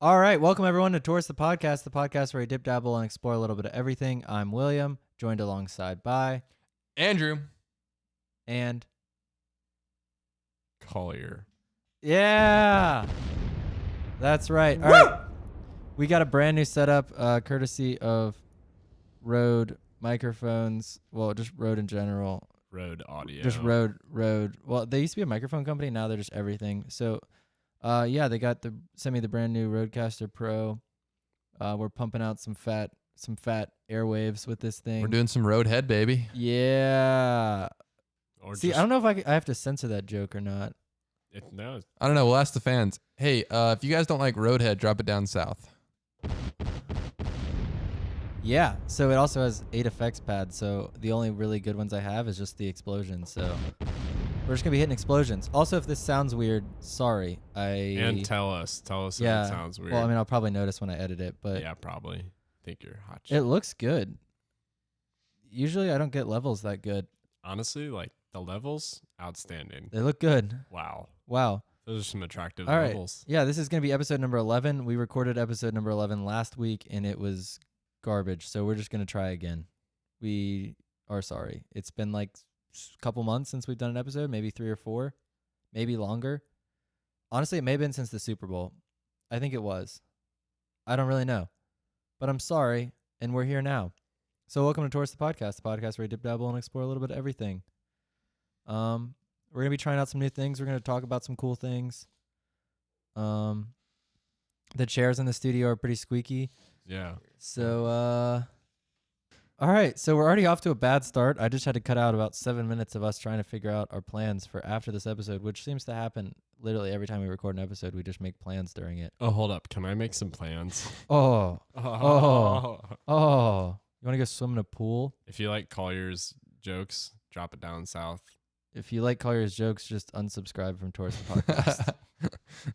All right, welcome everyone to Towards the podcast where we dip, dabble, and explore a little bit of everything. I'm William, joined alongside by Andrew and Collier. yeah, that's right. All right, we got a brand new setup, courtesy of Rode microphones. Well, just Rode in general. Rode Audio. Just Rode. Well, they used to be a microphone company. Now they're just everything. So, yeah, they sent me the brand new Rodecaster Pro. We're pumping out some fat airwaves with this thing. We're doing some Roadhead, baby. Yeah. Or See, I don't know if I have to censor that joke or not. No. I don't know. We'll ask the fans. Hey, if you guys don't like Roadhead, drop it down south. Yeah. So it also has 8 effects pads. So the only really good ones I have is just the explosions. So we're just gonna be hitting explosions. Also, if this sounds weird, sorry. And tell us yeah. if it sounds weird. Well, I mean, I'll probably notice when I edit it, but yeah, probably. Think you're hot shit. it looks good. Usually, I don't get levels that good. Honestly, like the levels, outstanding. They look good. Wow. Those are some attractive All right. levels. Yeah, this is gonna be episode number 11. We recorded episode number 11 last week, and it was garbage. So we're just gonna try again. We are sorry. It's been like a couple months since we've done an episode, maybe 3 or 4, maybe longer. Honestly, it may have been since the Super Bowl. I think it was. I don't really know. But I'm sorry, and we're here now. So welcome to Towards the podcast where we dip, dabble, and explore a little bit of everything. We're going to be trying out some new things. We're going to talk about some cool things. The chairs in the studio are pretty squeaky. Yeah. So, all right. So we're already off to a bad start. I just had to cut out about 7 minutes of us trying to figure out our plans for after this episode, which seems to happen literally every time we record an episode. We just make plans during it. Oh, hold up. Can I make some plans? Oh. You want to go swim in a pool? If you like Collier's jokes, drop it down south. If you like Collier's jokes, just unsubscribe from Towards the podcast.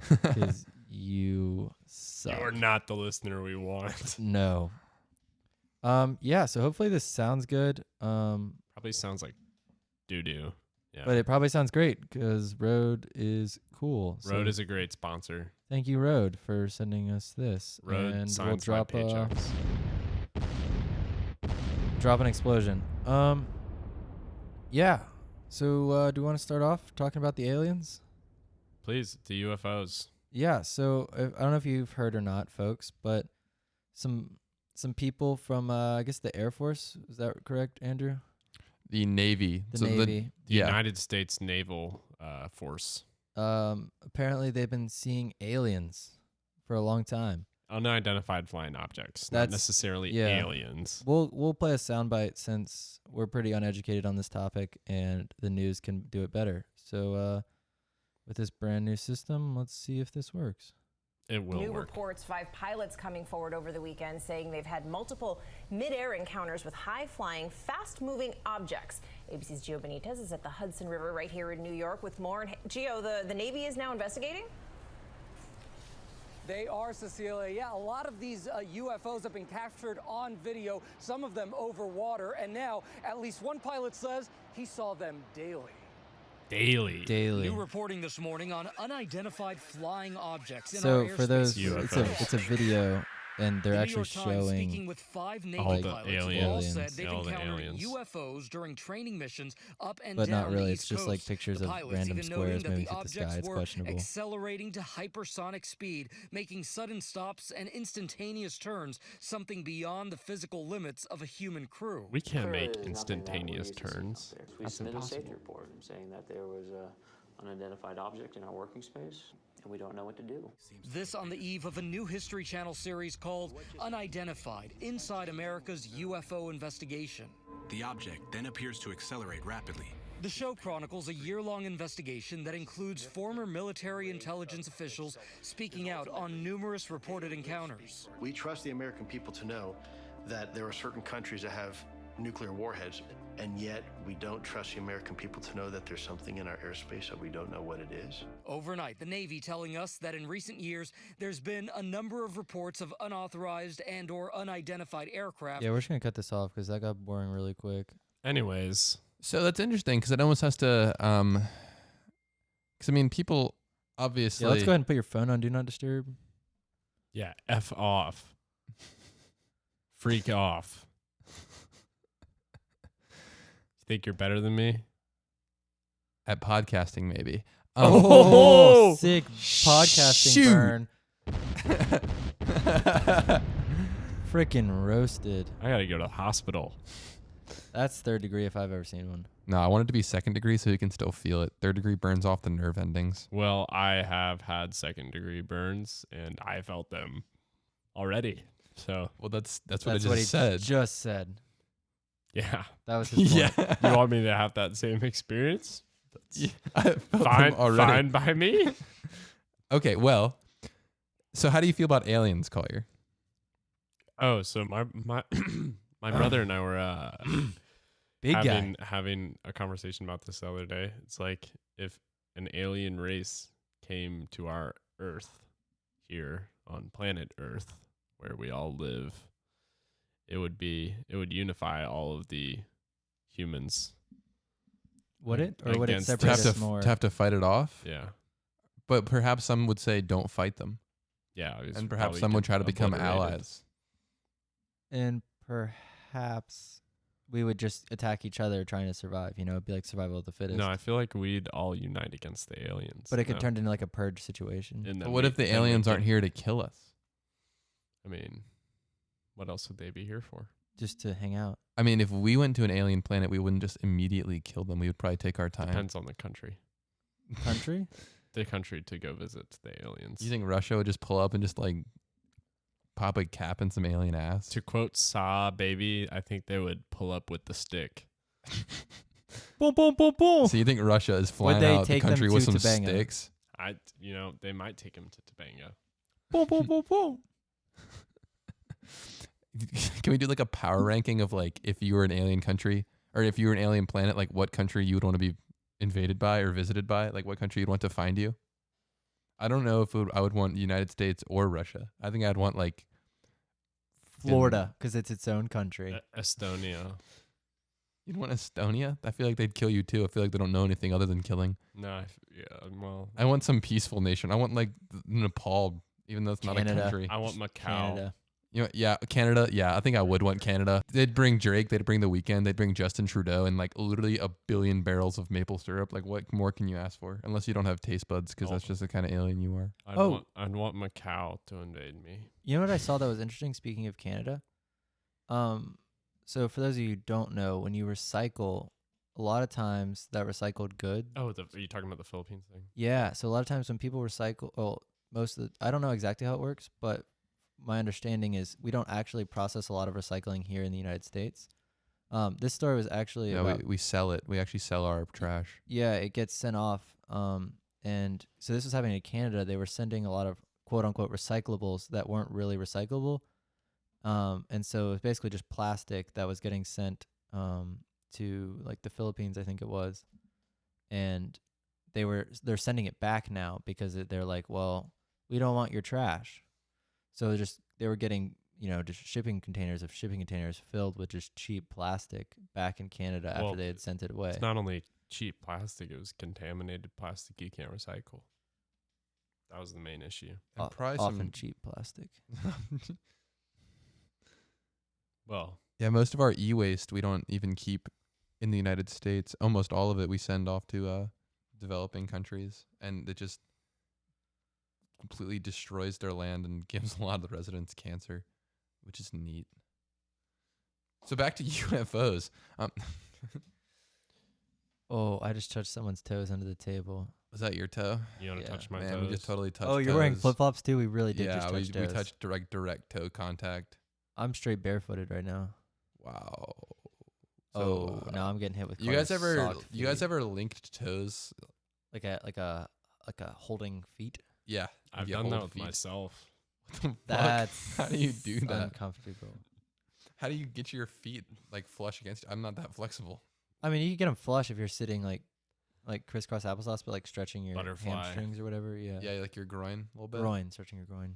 Because you suck. You're not the listener we want. No. Yeah, so hopefully this sounds good. Probably sounds like doo-doo. Yeah. But it probably sounds great because Rode is cool. Rode is a great sponsor. Thank you, Rode, for sending us this. Rode and signs we'll drop my paychecks. Drop an explosion. Yeah. So do you want to start off talking about the aliens? Please, the UFOs. Yeah. So I don't know if you've heard or not, folks, but some people from I guess the Air Force, is that correct, Andrew? The Navy. The Navy. The United States Naval Force. Apparently they've been seeing aliens for a long time. Unidentified flying objects, not necessarily aliens. We'll play a soundbite since we're pretty uneducated on this topic and the news can do it better. So with this brand new system, let's see if this works. It will New work. reports, 5 pilots coming forward over the weekend saying they've had multiple mid-air encounters with high-flying, fast-moving objects. ABC's Gio Benitez is at the Hudson River right here in New York with more. And Gio, the Navy is now investigating? They are, Cecilia. Yeah, a lot of these UFOs have been captured on video, some of them over water, and now at least one pilot says he saw them daily. Daily. New reporting this morning on unidentified flying objects in our So airspace. for those, it's a video, and they're actually showing speaking with 5 Navy all the pilots aliens. who all said they've All the encountered aliens. UFOs during training missions up and but down not really. the It's East just like Coast. pictures The of pilots random even noting squares that moving the through the sky. objects It's were questionable. accelerating to hypersonic speed, making sudden stops and instantaneous turns, something beyond the physical limits of a human crew. We can't Clearly, make there's nothing that we're instantaneous used to seeing turns. out there. We That's submitted a safety impossible. report saying that there was an unidentified object in our working space, and we don't know what to do. This on the eve of a new History Channel series called Unidentified: Inside America's UFO Investigation. The object then appears to accelerate rapidly. The show chronicles a year-long investigation that includes former military intelligence officials speaking out on numerous reported encounters. We trust the American people to know that there are certain countries that have nuclear warheads, and yet we don't trust the American people to know that there's something in our airspace that we don't know what it is. Overnight, the Navy telling us that in recent years, there's been a number of reports of unauthorized and or unidentified aircraft. Yeah, we're just going to cut this off because that got boring really quick. Anyways. So that's interesting because it almost has to, because I mean, people obviously. Yeah, let's go ahead and put your phone on Do Not Disturb. Yeah, F off. Freak off. You think you're better than me? At podcasting, maybe. Oh! Sick podcasting Shoot. burn. Freaking roasted. I gotta go to the hospital. That's third degree if I've ever seen one. No, I want it to be second degree so you can still feel it. Third degree burns off the nerve endings. Well, I have had second-degree burns, and I felt them already. So, Well, that's what That's I what he just said. just said. yeah. That was his Yeah. point. You want me to have that same experience? Yeah, I felt them Fine, already. fine by me. Okay, well, so how do you feel about aliens, Collier? Oh, so my my brother and I were Big guy. having a conversation about this the other day. It's like if an alien race came to our Earth here on planet Earth, where we all live, it would unify all of the humans. Would it? Or would it Against- separate To us more? have to fight it off? Yeah, But perhaps some would say don't fight them. yeah. it's And perhaps probably some would try to become obliterated. allies. And perhaps we would just attack each other trying to survive. You know, it'd be like survival of the fittest. No, I feel like we'd all unite against the aliens. but it could no? turn into like a purge situation. And But then what if the then we aliens aren't could- here to kill us? I mean, what else would they be here for? Just to hang out. I mean, if we went to an alien planet, we wouldn't just immediately kill them. We would probably take our time. Depends on the country. Country? The country to go visit the aliens. You think Russia would just pull up and just like pop a cap in some alien ass? To quote Saw Baby, I think they would pull up with the stick. Boom, boom, boom, boom. So you think Russia is flying they out the take them country with to some Tobanga? sticks? They might take him to Tobanga. Boom, boom, boom, boom. Can we do like a power ranking of like if you were an alien country or if you were an alien planet, like what country you would want to be invaded by or visited by? Like what country you'd want to find you? I don't know if I would want the United States or Russia. I think I'd want like Florida, because it's its own country. Estonia. You'd want Estonia? I feel like they'd kill you too. I feel like they don't know anything other than killing. No, well, I want some peaceful nation. I want like Nepal, even though it's not a Canada. country. I want Macau. Canada. You know, yeah, Canada. Yeah, I think I would want Canada. They'd bring Drake. They'd bring The Weeknd. They'd bring Justin Trudeau and like literally 1 billion barrels of maple syrup. Like, what more can you ask for? Unless you don't have taste buds, because that's just the kind of alien you are. I'd want Macau to invade me. You know what I saw that was interesting? Speaking of Canada, so for those of you who don't know, when you recycle, a lot of times that recycled good. Oh, are you talking about the Philippines thing? Yeah. So a lot of times when people recycle, I don't know exactly how it works, but my understanding is we don't actually process a lot of recycling here in the United States. This story was actually about, we sell it. We actually sell our trash. yeah, it gets sent off. And so this was happening in Canada. They were sending a lot of quote unquote recyclables that weren't really recyclable. And so it's basically just plastic that was getting sent to like the Philippines, I think it was. And they're sending it back now because they're like, well, we don't want your trash. So they were getting, just shipping containers filled with just cheap plastic back in Canada after they had sent it away. It's not only cheap plastic; it was contaminated plastic you can't recycle. That was the main issue. And probably Often some cheap plastic. Well, yeah, most of our e-waste we don't even keep in the United States. Almost all of it we send off to developing countries, and it just completely destroys their land and gives a lot of the residents cancer, which is neat. So back to UFOs. Oh, I just touched someone's toes under the table. Was that your toe? you want to Yeah. touch my Man, toes? we just totally touched. Oh, you're wearing toes. flip flops too. We really did Yeah, just touch we toes. touched direct toe contact. I'm straight barefooted right now. Wow. Oh, now I'm getting hit with. You guys Carter's ever sock you guys feet. ever linked toes? like a holding feet? Yeah, I've you done hold that with feet. myself. What the fuck? That's How do you do that? uncomfortable. How do you get your feet like flush against? I'm not that flexible. I mean, you can get them flush if you're sitting like crisscross applesauce, but like stretching your Butterfly. hamstrings or whatever. Yeah. Yeah, like your groin a little bit. Groin, stretching your groin.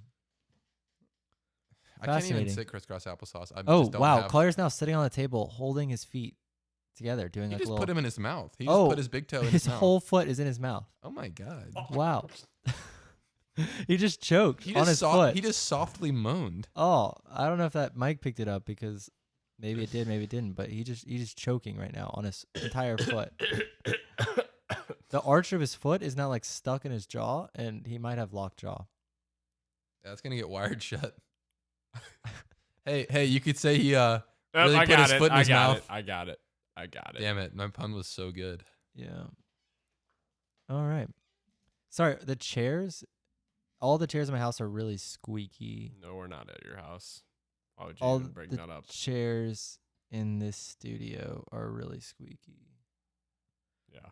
I can't even Fascinating. sit crisscross applesauce. I Oh just don't wow, have- Collier's now sitting on the table, holding his feet together, doing He like just a little. put him in his mouth. He Oh, just put his big toe in his his mouth. whole foot is in his mouth. Oh my god. Wow. He just choked He on his foot. He just softly moaned. Oh, I don't know if that mic picked it up because maybe it did, maybe it didn't. But he's just choking right now on his entire foot. The arch of his foot is now like stuck in his jaw, and he might have locked jaw. That's gonna get wired shut. Hey, you could say he really I put got his it. foot in I his got mouth. it. I got it. I got it. Damn it, my pun was so good. Yeah. All right. Sorry, the chairs. All the chairs in my house are really squeaky. No, we're not at your house. Why would you All even bring the that up? chairs in this studio are really squeaky. Yeah.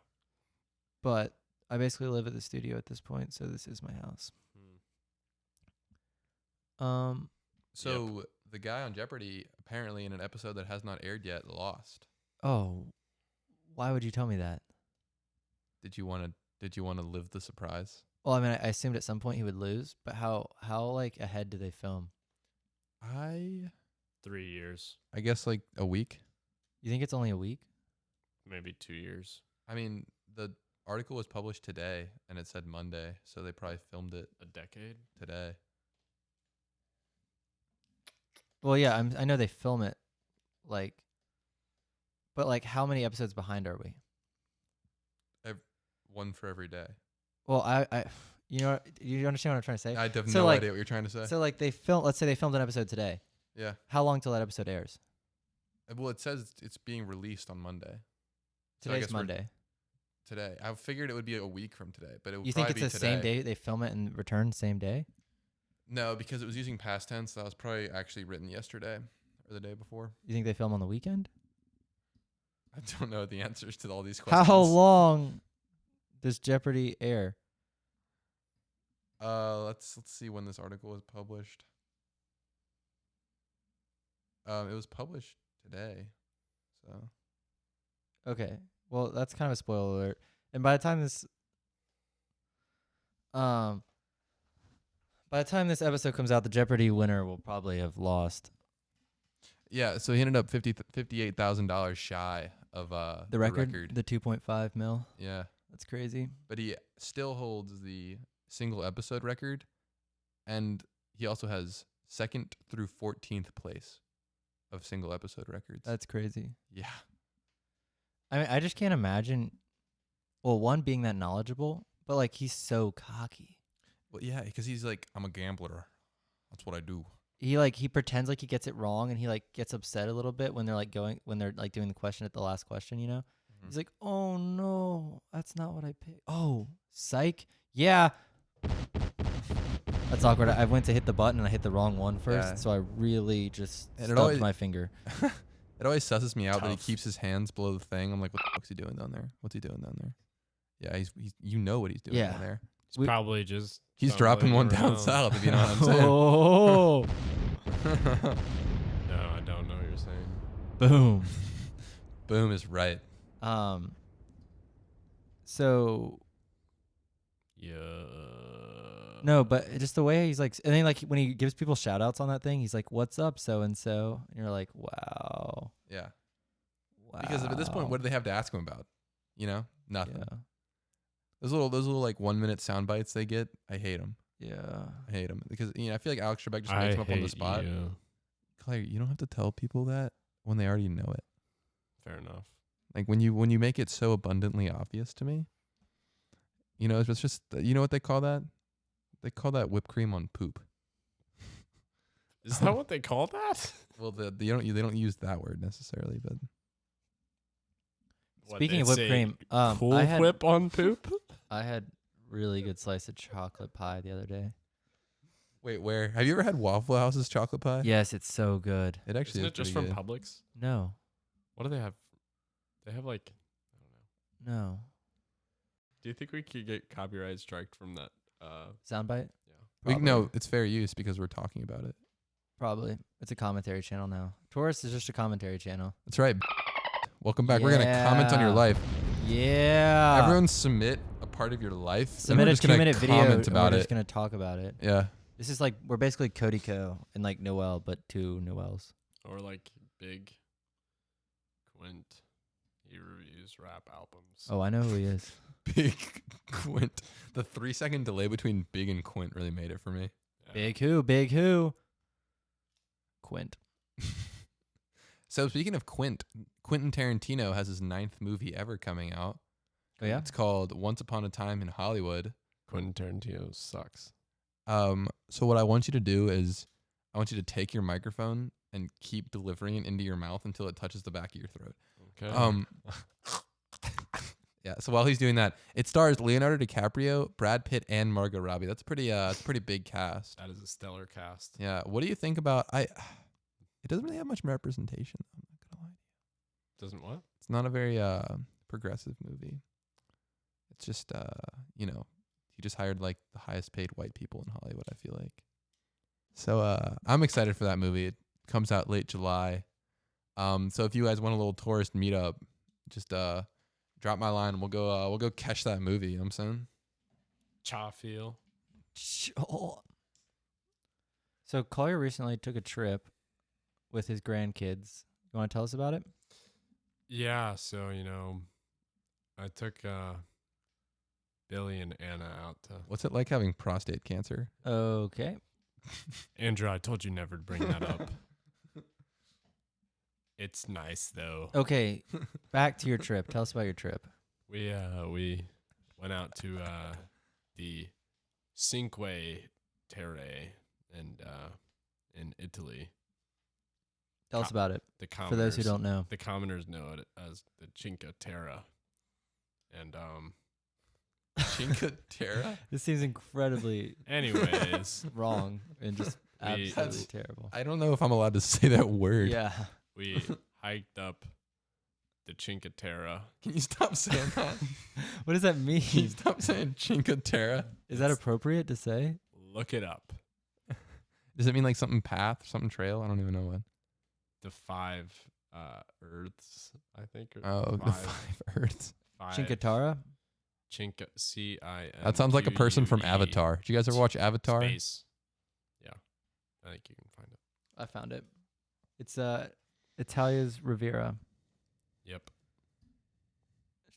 But I basically live at the studio at this point, so this is my house. So the guy on Jeopardy, apparently in an episode that has not aired yet, lost. Oh, why would you tell me that? Did you want to live the surprise? Well, I mean, I assumed at some point he would lose, but how like ahead do they film? 3 years, I guess like a week. You think it's only a week? maybe 2 years. I mean, the article was published today and it said Monday, so they probably filmed it A decade? today. Well, yeah, I know they film it, like, but like, how many episodes behind are we? One for every day. Well, you understand what I'm trying to say? I have So, no like- idea what you're trying to say. So like let's say they filmed an episode today. Yeah. How long till that episode airs? Well, it says it's being released on Monday. So I Today's guess we're- Monday. Today. I figured it would be a week from today, but it would You think probably it's be the today. same day they film it and return same day? No, because it was using past tense. That was probably actually written yesterday or the day before. You think they film on the weekend? I don't know the answers to all these questions. How long does Jeopardy air? Let's see when this article was published. It was published today. So Okay. Well, that's kind of a spoiler alert. And by the time this episode comes out, the Jeopardy winner will probably have lost. yeah, so he ended up $58,000 shy of The record, the 2.5 mil. Yeah, That's crazy. but he still holds the single episode record, and he also has 2nd through 14th place of single episode records. That's crazy. Yeah. I mean, I just can't imagine. Well, one, being that knowledgeable, but like he's so cocky. Well, yeah, because he's like, I'm a gambler. That's what I do. He pretends like he gets it wrong, and he like gets upset a little bit when they're like doing the question at the last question. You know, he's like, "Oh no, that's not what I picked. Oh, psych. Yeah, that's awkward. I went to hit the button and I hit the wrong one first, Yeah. so I really just And it stubbed always- my finger. It always susses me out that he Tough. keeps his hands below the thing. I'm like, what the fuck's he doing down there? What's he doing down there? Yeah, he's you know what he's doing Yeah. down there. He's We- probably just. He's dropping one stumbling down around. south, if you know what I'm saying. Oh, No, I don't know what you're saying. boom. Boom is right. So Yeah. no, but just the way he's like, and then like when he gives people shout outs on that thing, he's like, "What's up, so and so?" And you're like, "Wow, Yeah. wow." Because at this point, what do they have to ask him about? You know, nothing. Yeah, Those little like 1 minute sound bites they get, I hate them. yeah. I hate them because I feel like Alex Trebek just makes them up on the spot. You. Claire, you don't have to tell people that when they already know it. Fair enough. Like when you make it so abundantly obvious to me. You know, it's just you know what they call that? They call that whipped cream on poop. Is that what they call that? Well, they don't use that word necessarily, but What, Speaking they of whipped say cream, Cool I had Whip on poop? I had really good slice of chocolate pie the other day. wait, where have you ever had Waffle House's chocolate pie? Yes, it's so good. It actually Isn't is it just pretty from good. Publix? No, What do they have? They have like, I don't know. no Do you think we could get copyright striked from that? soundbite. No, it's fair use because we're talking about it. Probably. It's a commentary channel now. Taurus is just a commentary channel. That's right. Welcome back. We're gonna comment on your Yeah. life. Yeah. Everyone submit a part of your life. and submit we're a just gonna 2-minute video. comment And about we're it. just gonna talk about it. Yeah. This is like we're basically Cody Co and like Noel, but 2 Noels. Or like Big Quint. He reviews rap albums. Oh, I know who he is. Big Quint. The 3-second delay between Big and Quint really made it for me. Big who? Quint. So speaking of Quint, Quentin Tarantino has his 9th movie ever coming out. Oh yeah. It's called Once Upon a Time in Hollywood. Quentin Tarantino sucks. So what I want you to do is I want you to take your microphone and keep delivering it into your mouth until it touches the back of your throat. Okay. Yeah. So while he's doing that, it stars Leonardo DiCaprio, Brad Pitt, and Margot Robbie. That's a pretty big cast. That is a stellar cast. Yeah. What do you think about? It doesn't really have much representation. I'm not gonna lie. Doesn't what? It's not a very progressive movie. It's just he just hired like the highest paid white people in Hollywood, I feel like. So I'm excited for that movie. It comes out late July. So if you guys want a little tourist meetup, just drop my line and we'll go catch that movie, you know what I'm saying? Chawfield. So Collier recently took a trip with his grandkids. You want to tell us about it? Yeah, so I took Billy and Anna out to. What's it like having prostate cancer? Okay. Andrew, I told you never to bring that up. It's nice though. Okay. Back to your trip. Tell us about your trip. We went out to the Cinque Terre and in Italy. Tell us about it. The For those who don't know. The commoners know it as the Cinque Terre. And Cinque Terre? This seems incredibly anyways, wrong and just absolutely That's- terrible. I don't know if I'm allowed to say that word. Yeah. we hiked up the Cinque Terre. Can you stop saying that? What does that Can you mean? stop saying Cinque Terre? Is that appropriate to say? Look it up. Does it mean like something path, something trail? I don't even know what. The 5 Earths, I think. Or Oh, the 5 Earths. Cinque Terre? Cinque CIN. That sounds like a person from Avatar. Did you guys ever watch Avatar? Space. Yeah, I think you can find it. I found it. It's Italia's Riviera. Yep.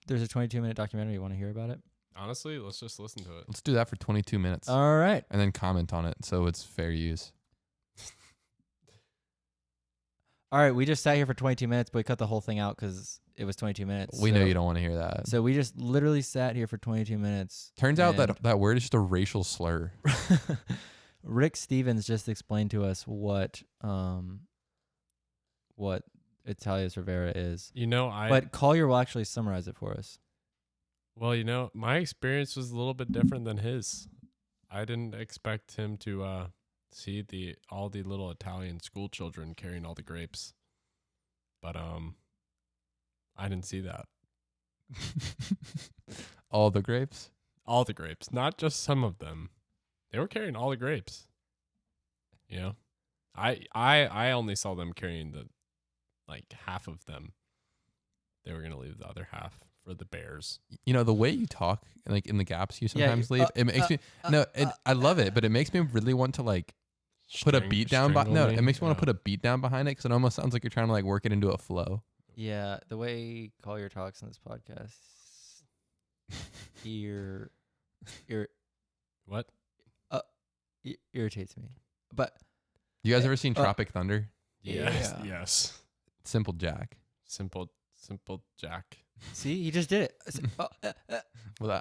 There's a 22-minute documentary. You want to hear about it? Honestly, let's just listen to it. Let's do that for 22 minutes All right. and then comment on it so it's fair use. All right. We just sat here for 22 minutes, but we cut the whole thing out because it was 22 minutes. We know so- you don't want to hear that. So we just literally sat here for 22 minutes. Turns out and that word is just a racial slur. Rick Stevens just explained to us what Italia's Riviera is. But Collier will actually summarize it for us. Well, my experience was a little bit different than his. I didn't expect him to see all the little Italian school children carrying all the grapes. But I didn't see that. All the grapes? All the grapes, not just some of them. They were carrying all the grapes. I only saw them carrying half of them. They were gonna leave the other half for the bears. The way you talk, like in the gaps you sometimes leave, it makes me I love it, but it makes me really want to put a beat down. It makes me want to put a beat down behind it because it almost sounds like you're trying to work it into a flow. Yeah, the way Collier talks in this podcast, What? Irritates me. But You guys ever seen Tropic Thunder? Yes. Yeah. Yes. Simple Jack. Simple Jack. see, he just did it. Well,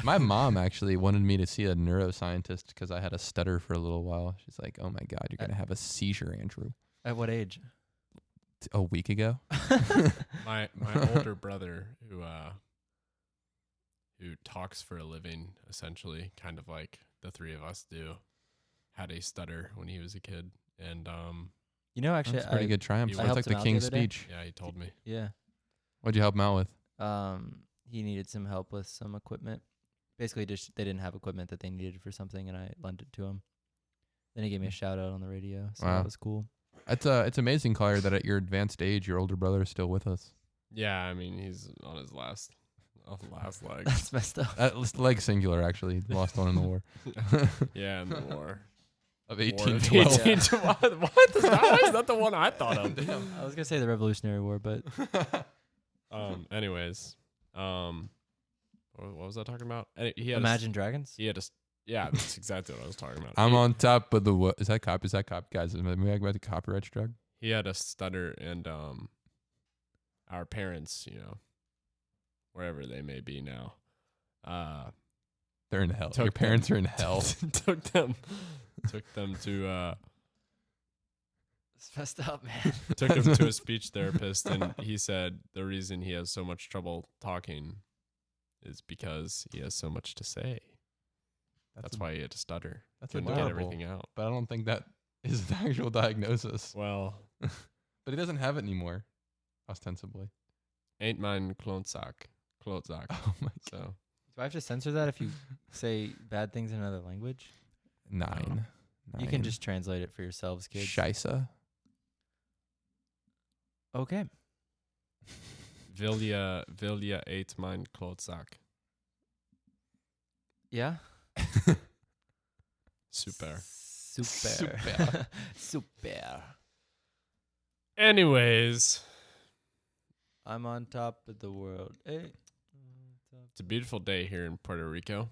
my mom actually wanted me to see a neuroscientist because I had a stutter for a little while. She's like, "Oh my God, you're gonna have a seizure, Andrew." At what age? A week ago. My older brother who talks for a living, essentially, kind of like the three of us do, had a stutter when he was a kid, and Actually, That's pretty good triumph. I That's helped like him the out King's the other day. speech. yeah, he told me. Yeah. What'd you help him out with? He needed some help with some equipment. Basically, just they didn't have equipment that they needed for something, and I lent it to him. Then he gave me a shout out on the radio, so Wow. that was cool. It's amazing, Collier, that at your advanced age, your older brother is still with us. Yeah, I mean he's on his last leg. That's messed up. Leg singular, actually. Lost one in the war Yeah, in the war. of War of 1812. 1812. What? Is that the one I thought of? I was gonna say the Revolutionary War, but Anyways, what was I talking about? He had Imagine Dragons. He had a. Yeah, that's exactly what I was talking about. I'm on top of the what? Is that copy? Is that copy? Guys, am I about the copyright struck? He had a stutter, and our parents, wherever they may be now, They're in hell. Took Your parents them- are in hell. took them to It's messed up, man. took him to a speech therapist, and he said the reason he has so much trouble talking is because he has so much to say. That's why he had to stutter. That's Couldn't get adorable. everything out. But I don't think that is the actual diagnosis. Well, But he doesn't have it anymore, ostensibly. ain't mine Klonzak. Oh my So Do I have to censor that if you say bad things in another language? 9. You can just translate it for yourselves, kids. Scheisse. Okay. Vilja ate mine Klonzak. Yeah. Super. Super. Super. Anyways, I'm on top of the world. Hey. it's a beautiful day here in Puerto Rico.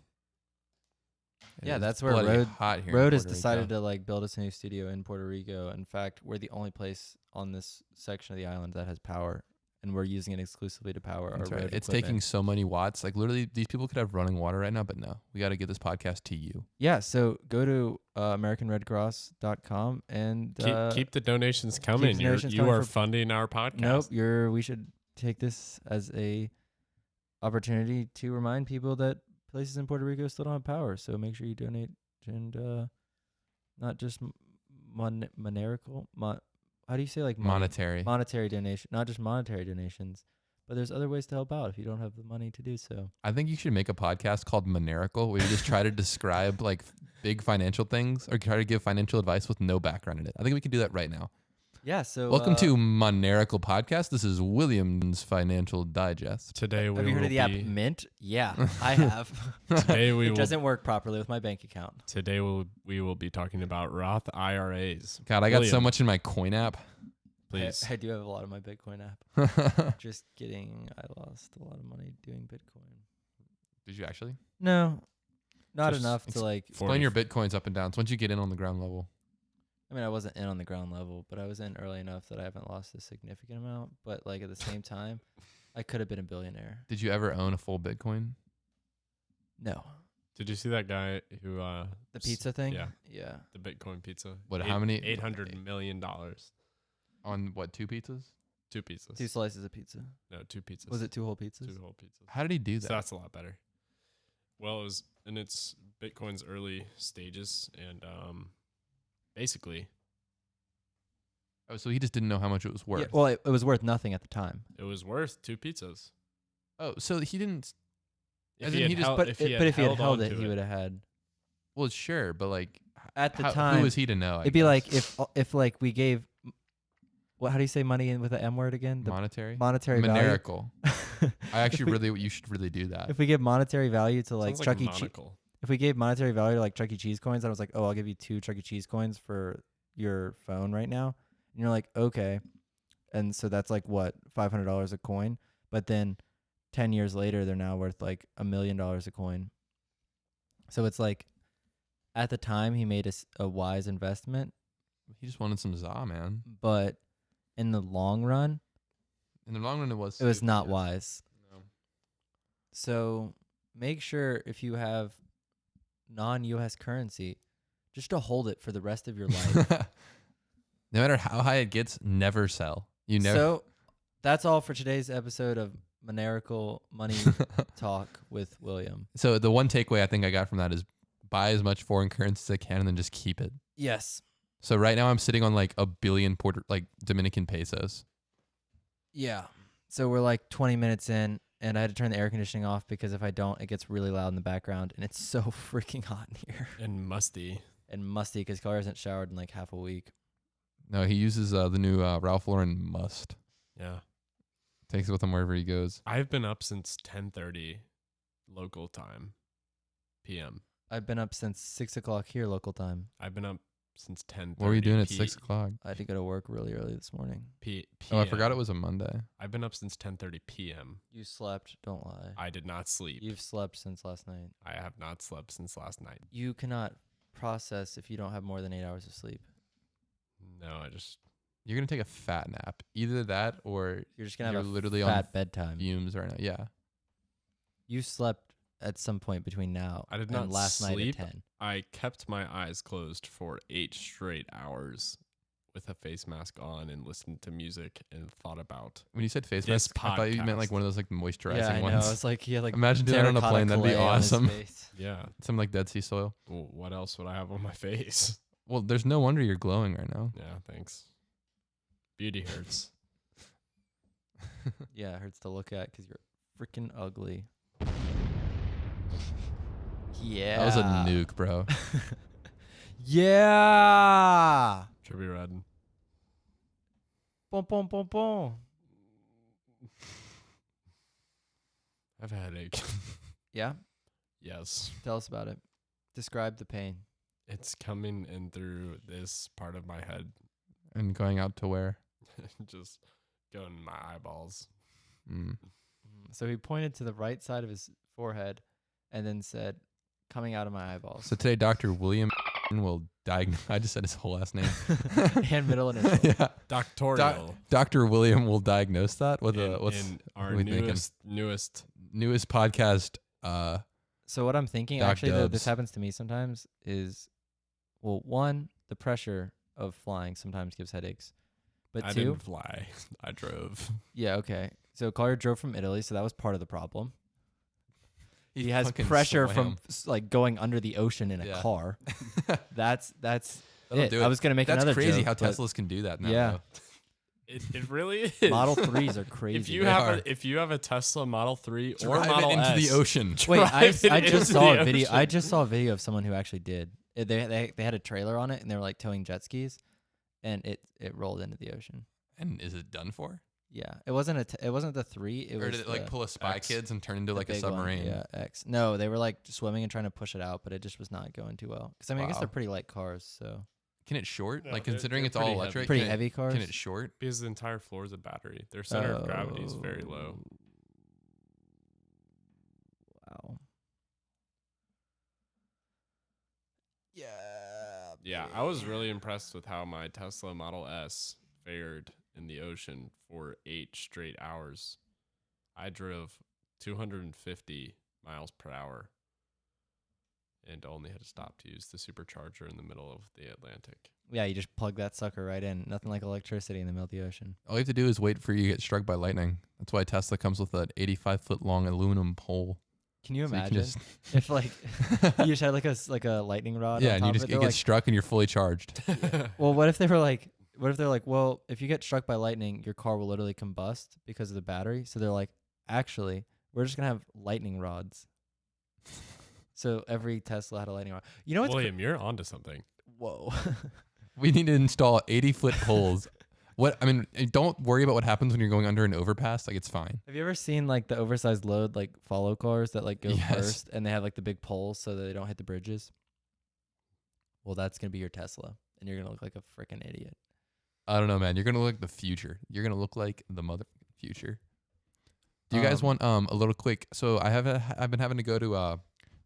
Yeah, It is that's where bloody Rode- hot here in Rode has Puerto decided Rico. to build us a new studio in Puerto Rico. In fact, we're the only place on this section of the island that has power, and we're using it exclusively to power That's our right. road It's equipment. taking so many watts. Like literally, these people could have running water right now, but no. We got to get this podcast to you. Yeah, so go to AmericanRedCross.com and Keep the donations coming. donations You coming are for- funding our podcast. Nope, we should take this as a opportunity to remind people that places in Puerto Rico still don't have power. So make sure you donate and not just monerical. How do you say money? Monetary. Monetary donation, not just monetary donations, but there's other ways to help out if you don't have the money to do so. I think you should make a podcast called Monerical where you just try to describe big financial things or try to give financial advice with no background in it. I think we can do that right now. Yeah. So Welcome to Monerical Podcast. This is William's Financial Digest. Today we have you heard will of the app be Mint? Yeah, I have. today we It will doesn't work properly with my bank account. today we will be talking about Roth IRAs. God, I got so William, much in my coin app. Please. I do have a lot of my Bitcoin app. Just kidding. I lost a lot of money doing Bitcoin. Did you actually? No, not Just enough to Explain your Bitcoins up and downs once you get in on the ground level. I mean, I wasn't in on the ground level, but I was in early enough that I haven't lost a significant amount. But at the same time, I could have been a billionaire. Did you ever own a full Bitcoin? No. Did you see that guy who The pizza thing? Yeah, Yeah. the Bitcoin pizza. What, how many- $800 million. On what, 2 pizzas? 2 pizzas. 2 slices of pizza. No, 2 pizzas. Was it 2 whole pizzas? 2 whole pizzas? How did he do that? So that's a lot better. Well, it was in its Bitcoin's early stages, and basically Oh, so he just didn't know how much it was worth. Yeah, well, it was worth nothing at the time. it was worth 2 pizzas. Oh, so he didn't. If As he in had he just- held- But if if he he had held onto it, he would have had. Well, sure, but At the how- time, who was he to know? I It'd be guess? like if we gave. How do you say money with the M word again? The monetary, monetary value. Monerical. I actually you should really do that. If we give monetary value to Sounds Chuck E. Cheese, monocle. if we gave monetary value to Chuck E. Cheese coins, I was like, oh, I'll give you 2 Chuck E. Cheese coins for your phone right now, and you're like, okay, and so that's what, $500 a coin, but then 10 years later, they're now worth $1 million a coin. So it's at the time he made a wise investment, He just wanted some za, man. but in the long run, In the long run, it was stupid, not yes. wise. No. So make sure if you have non-U.S. currency, just to hold it for the rest of your life. No matter how high it gets, never sell. You never. So that's all for today's episode of Monerical Money Talk with William. So the one takeaway I think I got from that is buy as much foreign currency as I can and then just keep it. Yes. So right now I'm sitting on $1 billion Dominican pesos. Yeah. So we're 20 minutes in, and I had to turn the air conditioning off because if I don't, it gets really loud in the background, and it's so freaking hot in here And musty. and musty because Collier hasn't showered in half a week. No, he uses the new Ralph Lauren Must. Yeah. Takes it with him wherever he goes. I've been up since 10:30 local time, PM. I've been up since 6 o'clock here local time. I've been up since 10:30. What were you doing at 6 o'clock? I had to go to work really early this morning. Oh, I forgot it was a Monday. I've been up since 10:30 p.m. You slept. Don't lie. I did not sleep. You've slept since last night. I have not slept since last night. You cannot process if you don't have more than 8 hours of sleep. No, You're gonna take a fat nap. Either that or You're just gonna you're have a literally fat on bedtime. fumes right now. Yeah. You slept at some point between now I did and not last night sleep. at 10. I kept my eyes closed for 8 straight hours with a face mask on and listened to music and thought about When you said face this mask, I thought you meant like podcast. one of those like moisturizing Yeah, I know. ones. It's like he had like Imagine doing that on a terracotta plane. That'd be clay on his awesome. face. yeah. Some like Dead Sea soil. Well, what else would I have on my face? Well, there's no wonder you're glowing right now. Yeah, thanks. Beauty hurts. Yeah, it hurts to look at because you're freaking ugly. Yeah. That was a nuke, bro. Yeah. Trippy Red. Boom, boom, boom, boom. I have a headache. Yeah. Yes. Tell us about it. Describe the pain. It's coming in through this part of my head. And going out to where? Just going in my eyeballs. Mm. So he pointed to the right side of his forehead and then said, coming out of my eyeballs. So today, Dr. William will diagnose. I just said his whole last name. And middle initial. Yeah. Doctorial. Dr. William will diagnose that. What's in our what are we thinking? newest. Newest podcast? So what I'm thinking, Doc actually, though, Dubs. this happens to me sometimes, is, well, one, the pressure of flying sometimes gives headaches. But I two, didn't fly. I drove. yeah, okay. So Collier drove from Italy, so that was part of the problem. He He has fucking pressure swam. from like going under the ocean in a Yeah. car. That's That'll it. do I it. was gonna make That's another crazy joke, how but Teslas can do that now. Yeah. though. It really is. Model 3s are crazy. If you have a Tesla Model 3 or Drive Model it into S, the ocean. Wait, I drive it just into saw the a video. I ocean. just saw a video of someone who actually did. They had a trailer on it and they were like towing jet skis, and it rolled into the ocean. And is it done for? Yeah, it wasn't it wasn't the 3. It Or was did it like the- pull a Spy X. Kids and turn into the like a big one. submarine? Yeah, X. No, they were like swimming and trying to push it out, but it just was not going too well. Because I mean, I guess Wow. they're pretty light cars, so Can it short? No, like they're- considering they're it's all pretty electric, pretty can it- heavy cars. Can it short? because the entire floor is a battery. Their center of gravity is very low. Wow. Yeah. Yeah, I was really impressed with how my Tesla Model S fared in the ocean for 8 straight hours. I drove 250 miles per hour and only had to stop to use the supercharger in the middle of the Atlantic. Yeah, you just plug that sucker right in. Nothing like electricity in the middle of the ocean. All you have to do is wait for you to get struck by lightning. That's why Tesla comes with an 85-foot long aluminum pole. Can you So you can imagine just- if like you just had like a lightning rod? yeah, on and top you of just it? it They're gets like, struck and you're fully charged. well, what if they were like, what if they're like, well, if you get struck by lightning, your car will literally combust because of the battery. So they're like, actually, we're just gonna have lightning rods. So every Tesla had a lightning rod. You know what's William, you're onto something. whoa. We need to install 80-foot poles. What I mean, don't worry about what happens when you're going under an overpass. Like it's fine. Have you ever seen like the oversized load like follow cars that like go Yes. first and they have like the big poles so that they don't hit the bridges? Well, that's gonna be your Tesla, and you're gonna look like a freaking idiot. I don't know, man. You're gonna look like the future. You're gonna look like the mother future. Do you guys want a little quick? So I've been having to go to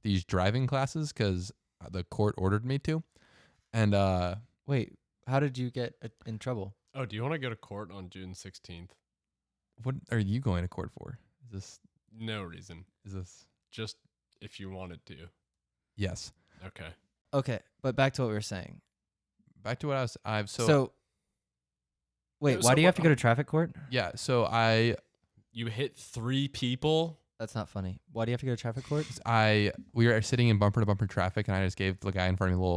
these driving classes because the court ordered me to, and Wait, how did you get in trouble? Oh, do you want to go to court on June 16th? what are you going to court for? No reason. Is this Just if you wanted to. yes? Okay. Okay, but back to what we were saying. Back to what I've So, wait, So why do you what- have to go to traffic court? yeah. So You hit 3 people? That's not funny. Why do you have to go to traffic court? we were sitting in bumper to bumper traffic, and I just gave the guy in front of me a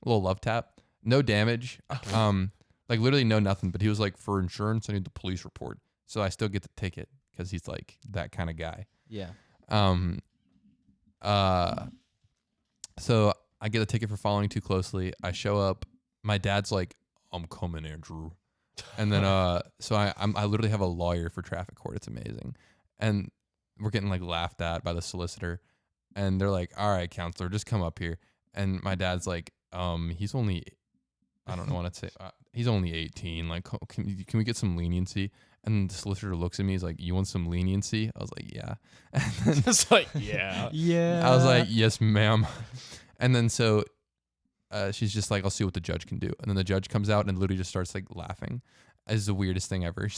little love tap. No damage. Like literally no nothing. But he was like, for insurance, I need the police report. So I still get the ticket because he's like that kind of guy. Yeah. So I get a ticket for following too closely. I show up. My dad's like, I'm coming, Andrew. And then so I literally have a lawyer for traffic court. It's amazing. And we're getting like laughed at by the solicitor. And they're like, all right, counselor, just come up here. And my dad's like, he's only I don't want to say he's only 18. Like, can we get some leniency? And the solicitor looks at me. He's like, "You want some leniency?" I was like, "Yeah." And then It's like, yeah. Yeah. I was like, "Yes, ma'am." And then so she's just like, "I'll see what the judge can do." And then the judge comes out and literally just starts like laughing. It's the weirdest thing ever.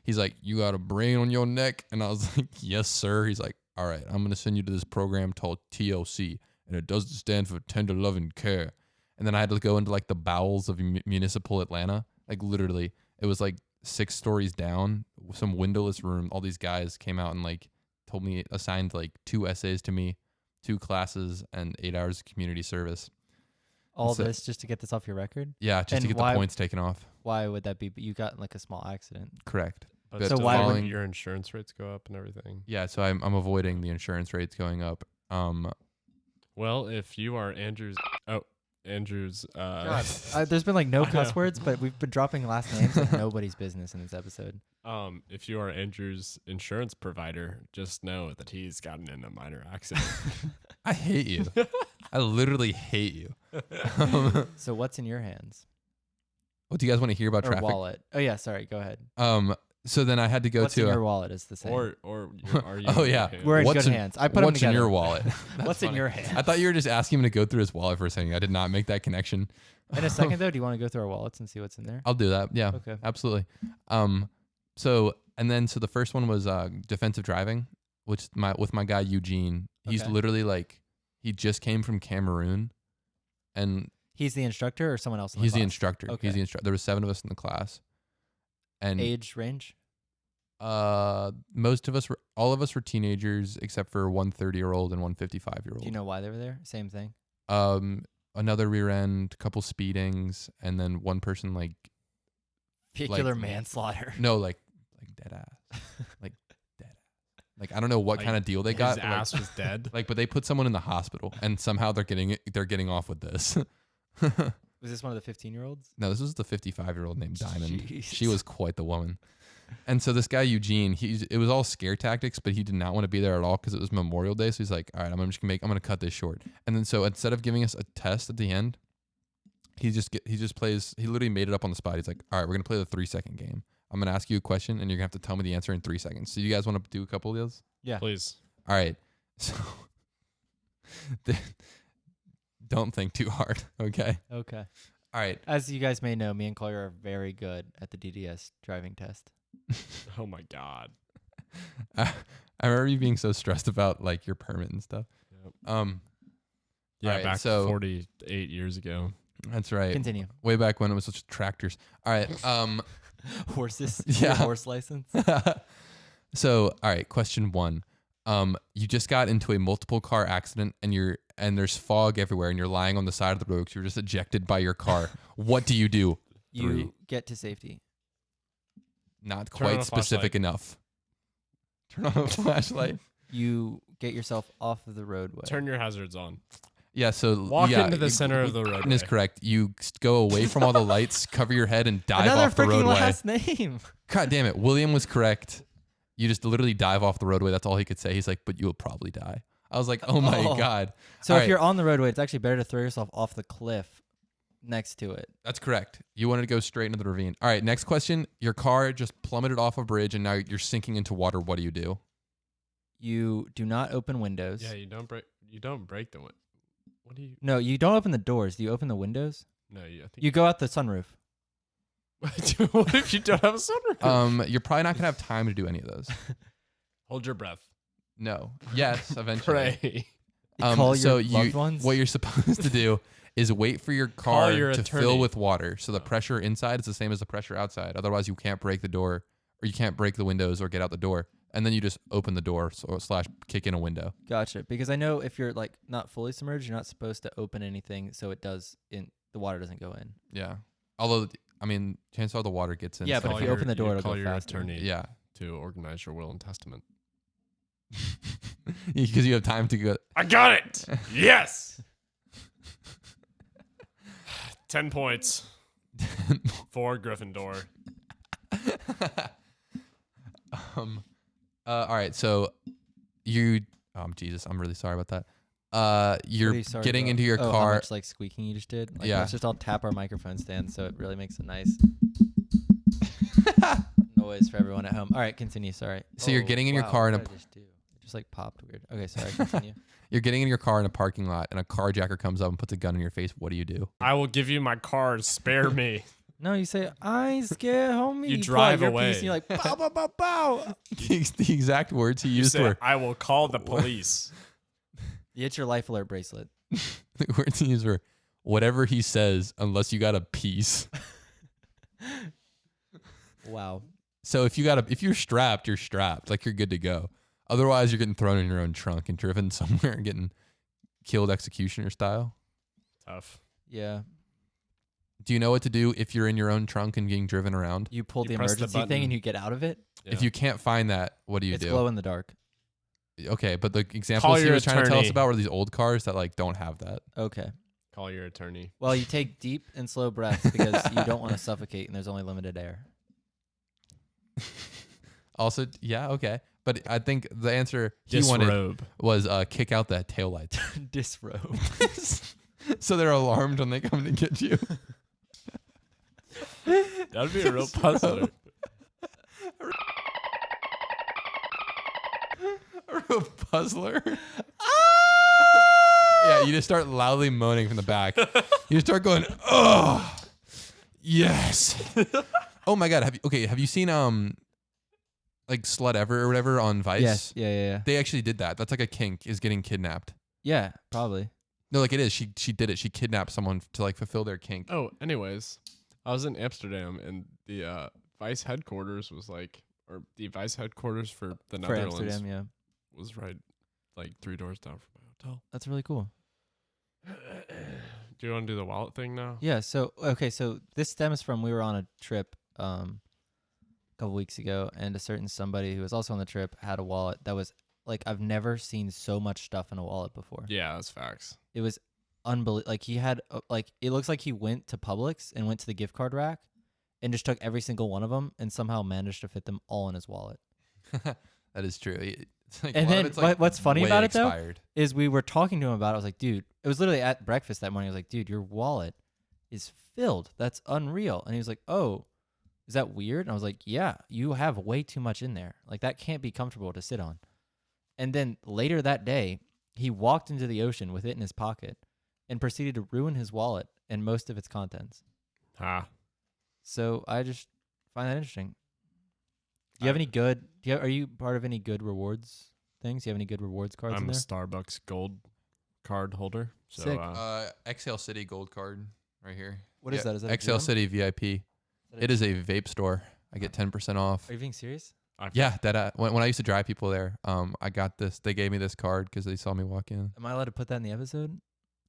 He's like, "You got a brain on your neck?" And I was like, "Yes, sir." He's like, "All right, I'm going to send you to this program called TLC. And it doesn't stand for tender loving care." And then I had to go into like the bowels of municipal Atlanta. Like literally, it was like 6 stories down, some windowless room. All these guys came out and like told me, assigned like 2 essays to me, 2 classes, and 8 hours of community service. All So- this just to get this off your record? Yeah, just And to get why- the points taken off. Why would that be? But you got in like a small accident. Correct. But But So so why why would- your insurance rates go up and everything? Yeah, so I'm avoiding the insurance rates going up. Well, if you are Andrew's, God, there's been like no I cuss know. words, but we've been dropping last names like nobody's business in this episode. if you are Andrew's insurance provider, just know that he's gotten in a minor accident. I hate you. I literally hate you. So what's in your hands? What do you guys want to hear about Or traffic? wallet? Oh yeah, sorry. Go ahead. So then I had to go What's to in a- your wallet is the same. or are you? Oh, yeah. We're in What's good hands. I put 'em what's in together. your wallet? What's in funny. your hands? I thought you were just asking him to go through his wallet for a second. I did not make that connection. In a second though, do you want to go through our wallets and see what's in there? I'll do that. Yeah, Okay. absolutely. So the first one was defensive driving, which with my guy Eugene. He's Okay. literally like, he just came from Cameroon, and He's the instructor or someone else in he's the class? instructor. Okay. He's the instructor. There was 7 of us in the class, and Age range? most of us were, all of us were teenagers except for one 30-year-old and one 55-year-old. Do you know why they were there? Same thing. Another rear end, couple speedings, and then one person like Vehicular manslaughter. no like dead ass, like dead ass. Like I don't know what Like, kind of deal they his got. but, ass like, was dead. like, but they put someone in the hospital, and somehow they're getting off with this. Was this one of the 15-year-olds? No, this was the 55-year-old named Diamond. Jeez. She was quite the woman. And so this guy Eugene, it was all scare tactics, but he did not want to be there at all because it was Memorial Day. So he's like, "All right, I'm gonna cut this short." And then so instead of giving us a test at the end, he literally made it up on the spot. He's like, "All right, we're gonna play the 3-second game. I'm gonna ask you a question, and you're gonna have to tell me the answer in 3 seconds." So you guys want to do a couple of those? Yeah. Please. All right. So don't think too hard, okay? Okay. All right. As you guys may know, me and Collier are very good at the DDS driving test. Oh my God. I remember you being so stressed about like your permit and stuff. Yep. Yeah, Alright, back so- 48 years ago. That's right. Continue. Way back when it was just tractors. All right. Horses? Yeah. Your horse license? So, all right, question 1. You just got into a multiple car accident and there's fog everywhere and you're lying on the side of the road because you were just ejected by your car. What do you do? You 3. get to safety. Not Turn on quite a specific flashlight. enough. Turn on a flashlight. You get yourself off of the roadway. Turn your hazards on. Yeah, so Walk yeah, into the center of the roadway. Is correct. You go away from all the lights, cover your head, and dive Another off the freaking roadway. last name. God damn it. William was correct. You just literally dive off the roadway. That's all he could say. He's like, "But you'll probably die." I was like, "Oh my Oh. God." So All if right, you're on the roadway, it's actually better to throw yourself off the cliff next to it. that's correct. You wanted to go straight into the ravine. All right, next question. Your car just plummeted off a bridge and now you're sinking into water. What do you do? You do not open windows. Yeah, you don't break the window. What do you? No, you don't open the doors. Do you open the windows? No, I think You go out the sunroof. What if you don't have a sunroof? You're probably not gonna have time to do any of those. Hold your breath. No. Yes, eventually. Pray. You call so your loved ones. what you're supposed to do is wait for your car your to attorney. fill with water. So the pressure inside is the same as the pressure outside. Otherwise, you can't break the door, or you can't break the windows or get out the door. And then you just open the door / kick in a window. Gotcha. Because I know if you're like not fully submerged, you're not supposed to open anything, so the water doesn't go in. Yeah. Although, I mean, chances are the water gets in. Yeah, so but if you open the door, it'll call go your faster. attorney yeah, to organize your will and testament. because you have time to go. I got it. Yes. 10 points for Gryffindor. All right, so you. Jesus, I'm really sorry about that. You're What are you sorry getting about? into your How car. much like squeaking you just did? Like, Yeah. Let's just all tap our microphone stand so it really makes a nice noise for everyone at home. All right, continue. Sorry. So you're getting in your wow, car what in a did I just do? It just like popped weird. Okay, sorry. Continue. You're getting in your car in a parking lot, and a carjacker comes up and puts a gun in your face. What do you do? I will give you my car. Spare me. No, you say, I ain't scared, homie. You pull drive out your away. piece and you're like, bow, bow, bow, bow. The exact words he You used say, were I will call the police. You hit your life alert bracelet. the words he used were whatever he says, unless you got a piece. Wow. So if you're strapped, you're strapped. Like you're good to go. Otherwise, you're getting thrown in your own trunk and driven somewhere and getting killed executioner style. Tough. Yeah. Do you know what to do if you're in your own trunk and getting driven around? You pull You the press the emergency thing button. and you get out of it. If you can't find that, what do you It's do? glow in the dark. Okay, but the examples he your was trying to tell us attorney. about were these old cars that like don't have that. Okay. Call your attorney. Well, you take deep and slow breaths because you don't want to suffocate and there's only limited air. Also, yeah, okay. But I think the answer he wanted Disrobe. was kick out the taillights. Disrobe. So they're alarmed when they come to get you. That would be a real puzzler. A real puzzler. Yeah, you just start loudly moaning from the back. You just start going, oh, yes. Oh my God. Have you seen like Slut Ever or whatever on Vice? Yes. Yeah. They actually did that. That's like a kink, is getting kidnapped. Yeah, probably. No, like it is. She did it. She kidnapped someone to like fulfill their kink. Oh, anyways, I was in Amsterdam and the Vice headquarters was like, or the Vice headquarters for the For Netherlands Amsterdam, yeah. was right like 3 doors down from my hotel. That's really cool. Do you want to do the wallet thing now? Yeah, so this stems from we were on a trip a couple weeks ago and a certain somebody who was also on the trip had a wallet that was like I've never seen so much stuff in a wallet before. Yeah, that's facts. It was unbelievable. Like he had like it looks like he went to Publix and went to the gift card rack and just took every single one of them and somehow managed to fit them all in his wallet. That is true. It's like, And a lot of then it's, like, what's funny way about it though expired. is we were talking to him about it. I was like, dude, it was literally at breakfast that morning. I was like, dude, your wallet is filled. That's unreal. And he was like, oh, is that weird? And I was like, yeah, you have way too much in there. Like that can't be comfortable to sit on. And then later that day, he walked into the ocean with it in his pocket and proceeded to ruin his wallet and most of its contents. Ah, So I just find that interesting. Do you have any good? Are you part of any good rewards things? Do you have any good rewards cards in I'm a there? Starbucks gold card holder. So Sick. Exhale City Gold Card right here. What is that? Is that a Exhale gym? City VIP? It is a vape store. I get 10% off. Are you being serious? Yeah, that when I used to drive people there, I got this. They gave me this card because they saw me walk in. Am I allowed to put that in the episode?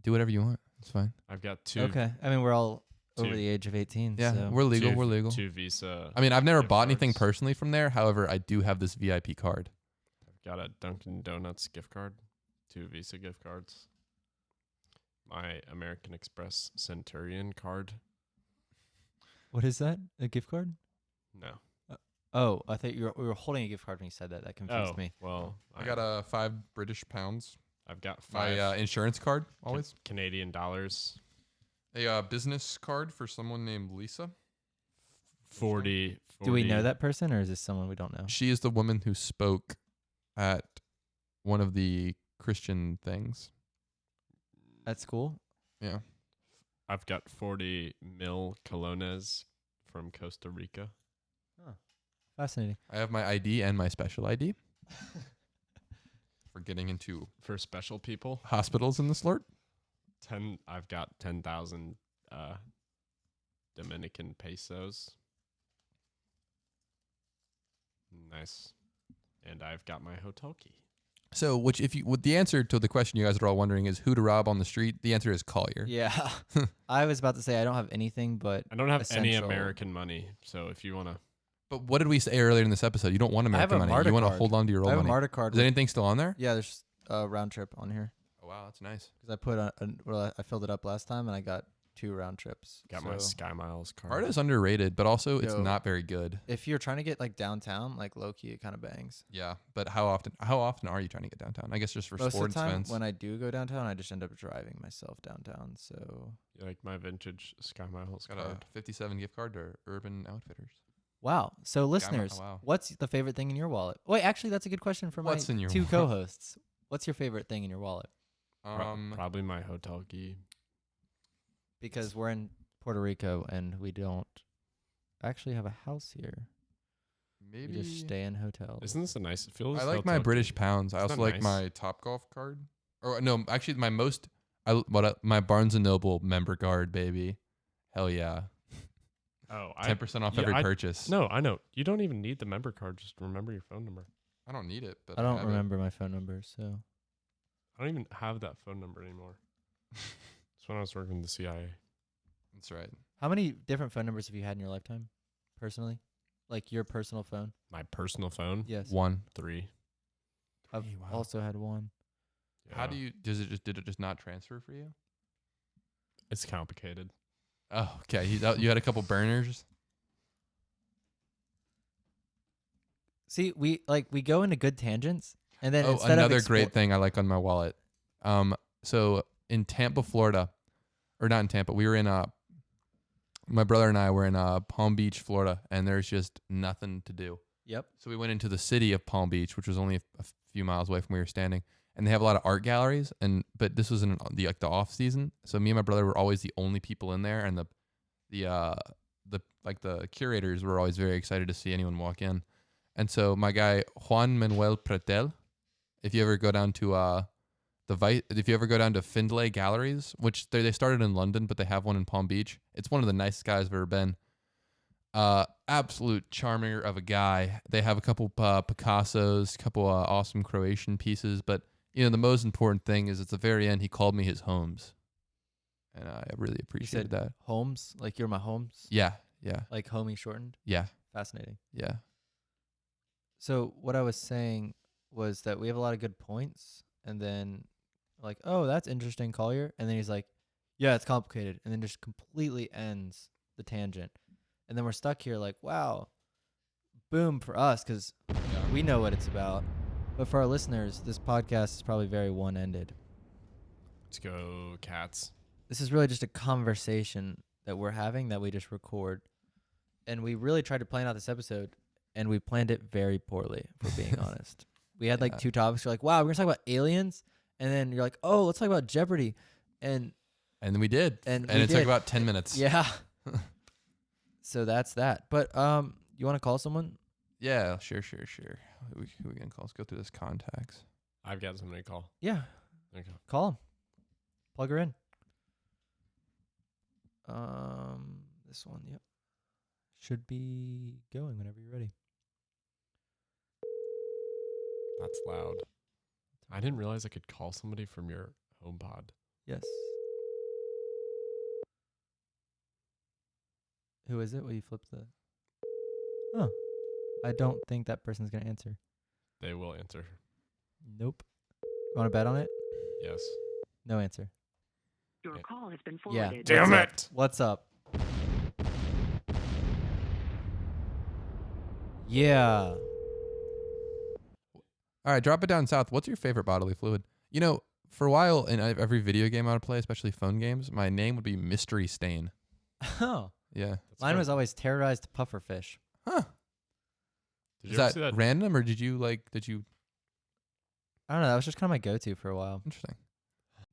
Do whatever you want. It's fine. I've got two. Okay. I mean, we're all over Two. the age of 18. Yeah, so. we're legal. Two- We're legal. Two Visa. I mean, I've never gift bought anything cards. personally from there. However, I do have this VIP card. I've got a Dunkin' Donuts gift card, 2 Visa gift cards, my American Express Centurion card. What is that? A gift card? No. Oh, I thought we were holding a gift card when you said that. That confused me. Well, I got a 5 British pounds. I've got My 5 insurance card always. Canadian dollars. A business card for someone named Lisa. 40. Do we know that person or is this someone we don't know? She is the woman who spoke at one of the Christian things. At school? Yeah. I've got 40 mil colones from Costa Rica. Fascinating. I have my ID and my special ID for getting into For special people, hospitals in the slurt. I've got 10,000 Dominican pesos. Nice. And I've got my hotel key. So, the answer to the question you guys are all wondering is who to rob on the street. The answer is Collier. Yeah. I was about to say I don't have anything but I don't have any essential- American money, so if you want to... But what did we say earlier in this episode? You don't want I have American a money. MARTA You want to card. hold on to your I old have money. a MARTA card. Is anything still on there? Yeah, there's a round trip on here Oh, wow, that's nice. because I put I filled it up last time and I got 2 round trips. Got my So Sky Miles card. Art is underrated, but also it's Yo. not very good. if you're trying to get like downtown, like low key, it kind of bangs. Yeah, but how often are you trying to get downtown? I guess just for Most of sports the time, events. when I do go downtown, I just end up driving myself downtown. So You like my vintage Sky Miles Got card. a 57 gift card to Urban Outfitters. wow. So listeners, wow. what's the favorite thing in your wallet? Wait, actually, that's a good question for What's my in your 2 wallet? co-hosts. What's your favorite thing in your wallet? Probably my hotel key. Because we're in Puerto Rico and we don't actually have a house here. Maybe We just stay in hotels. Isn't this a nice? It feels. I like my hotel British key. pounds. I Isn't also that like nice? my Top Golf card. Or no, actually my my Barnes and Noble member card, baby. Hell yeah. Oh, 10% off yeah, every purchase. No, I know. You don't even need the member card. Just remember your phone number. I don't need it, but I don't have it. remember my phone number, so I don't even have that phone number anymore. It's when I was working with the CIA. That's right. how many different phone numbers have you had in your lifetime, personally? Like your personal phone? My personal phone. Yes. 1. 3. I've Wow. also had one. How do Yeah. you did it just not transfer for you? It's complicated. Oh, okay. You had a couple burners. See, we go into good tangents, and then Oh, instead another of great thing I like on my wallet. So in Tampa, Florida, or not in Tampa, we were in my brother and I were in Palm Beach, Florida, and there's just nothing to do. Yep. So we went into the city of Palm Beach, which was only a few miles away from where we were standing, and they have a lot of art galleries. But this was in the off season, so me and my brother were always the only people in there, and the curators were always very excited to see anyone walk in. And so my guy Juan Manuel Pretel, if you ever go down to Findlay Galleries, which they started in London, but they have one in Palm Beach. It's one of the nicest guys I've ever been. Absolute charmer of a guy. They have a couple Picassos, a couple awesome Croatian pieces, but the most important thing is at the very end he called me his Holmes, and I really You appreciated said that. Holmes, like you're my Holmes, Yeah, like homie shortened. yeah, Fascinating. yeah. So what I was saying was that we have a lot of good points, and then like, oh, that's interesting, Collier, and then he's like, yeah, it's complicated, and then just completely ends the tangent, and then we're stuck here like, wow, boom for us because we know what it's about, but for our listeners, this podcast is probably very one-ended. Let's go, Cats. This is really just a conversation that we're having that we just record, and we really tried to plan out this episode. And we planned it very poorly, if we're being honest. We had like 2 topics. You're like, wow, we're going to talk about aliens. And then you're like, oh, let's talk about Jeopardy. And we did. And it we took did. about 10 minutes. Yeah. So that's that. But you want to call someone? Yeah, sure. Who we gonna call? Let's go through this contacts. I've got somebody to call. Yeah. Okay. Call him. Plug her in. This one, yep. Should be going whenever you're ready. That's loud. I didn't realize I could call somebody from your HomePod. Yes. Who is it? Will you flip the... Oh. I don't think that person's going to answer. They will answer. Nope. You want to bet on it? Yes. No answer. Your call has been Yeah. forwarded. Damn it! What's up? Yeah. All right, drop it down south. What's your favorite bodily fluid? For a while in every video game I would play, especially phone games, my name would be Mystery Stain. Oh. Yeah. Mine was always terrorized pufferfish. Huh. Did Is you ever that see that? random or did you? I don't know. That was just kind of my go-to for a while. Interesting.